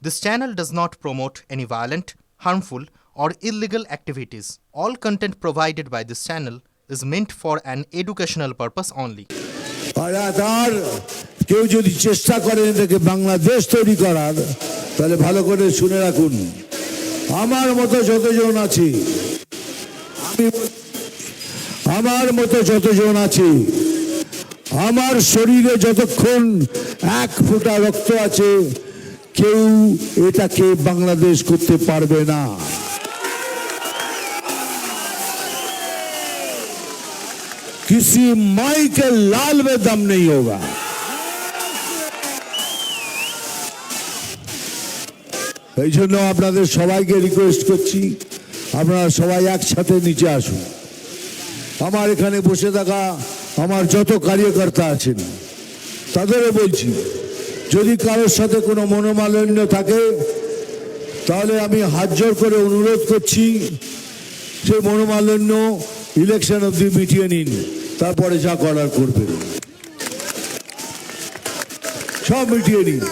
This channel does not promote any violent, harmful, or illegal activities. All content provided by this channel is meant for an educational purpose only. আর কেউ যদি চেষ্টা করেন এটাকে বাংলাদেশ তৈরি করার, তাহলে ভালো করে শুনে রাখুন, আমার মতো যতজন আছে, আমার শরীরে যতক্ষণ এক ফোঁটা রক্ত আছে, কেউ এটাকে বাংলাদেশ করতে পারবে না। किसी माई के लाल में दम नहीं होगा। এই জন্য আপনাদের সবাইকে রিকোয়েস্ট করছি, আপনারা সবাই একসাথে নিচে আসুন। আমার এখানে বসে থাকা আমার যত কার্যকর্তা আছেন তাদেরও বলছি, যদি কারোর সাথে কোনো মনোমালিন্য থাকে তাহলে আমি হাত জোর করে অনুরোধ করছি, সেই মনোমালিন্য ইলেকশন অবধি মিটিয়ে নিন, তারপরে যা করার করবেন সব মিটিয়ে নিন।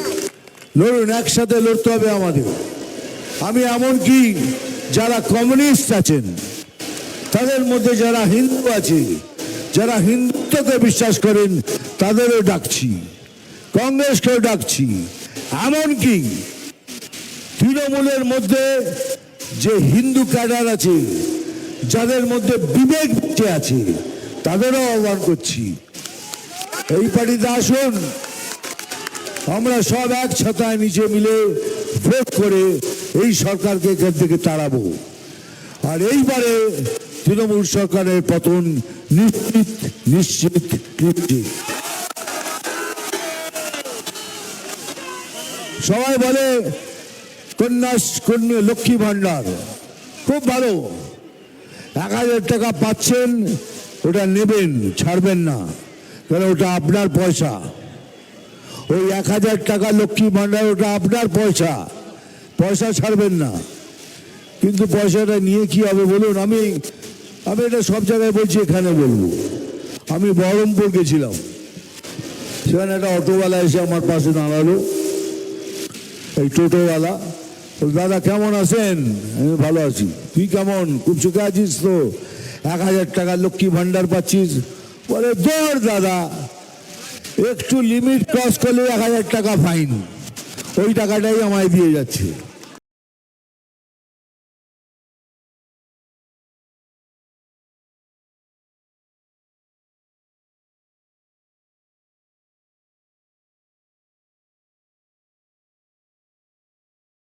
লড়ুন, একসাথে লড়তে হবে আমাদের। আমি এমনকি যারা কমিউনিস্ট আছেন তাদের মধ্যে যারা হিন্দু আছে, যারা হিন্দুত্বকে বিশ্বাস করেন তাদেরও ডাকছি, কংগ্রেসকেও ডাকছি, এমনকি তৃণমূলের মধ্যে যে হিন্দু ক্যাডার আছে, যাদের মধ্যে বিবেক বেঁচে আছে, তাদেরও আহ্বান করছি, এই পার্টিতে আসুন, আমরা সব এক ছাতায় নিচে মিলে ভোট করে এই সরকারকে এখান থেকে তাড়াবো। আর এইবারে তৃণমূল সরকারের পতন নিশ্চিত নিশ্চিত নিশ্চিত। সবাই বলে কন্যা লক্ষ্মী ভান্ডার খুব ভালো, 1000 টাকা পাচ্ছেন, ওটা নেবেন, ছাড়বেন না, কারণ ওটা আপনার পয়সা। ওই 1000 টাকা লক্ষ্মী ভান্ডার, ওটা আপনার পয়সা, পয়সা ছাড়বেন না। কিন্তু পয়সাটা নিয়ে কি হবে বলুন? আমি এটা সব জায়গায় বলছি, এখানে বলবো। আমি বহরমপুর গেছিলাম, সেখানে একটা অটোওয়ালা এসে আমার পাশে দাঁড়ালো, এই টোটোওয়ালা। দাদা কেমন আছেন? আমি ভালো আছি। তুই কেমন? খুব সুখে আছিস তো? 1000 টাকা লক্ষ্মী ভান্ডার পাচ্ছিস? বলে দৌড় দাদা, একটু লিমিট ক্রস করলে 1000 টাকা ফাইন, ওই টাকাটাই আমায় দিয়ে যাচ্ছে।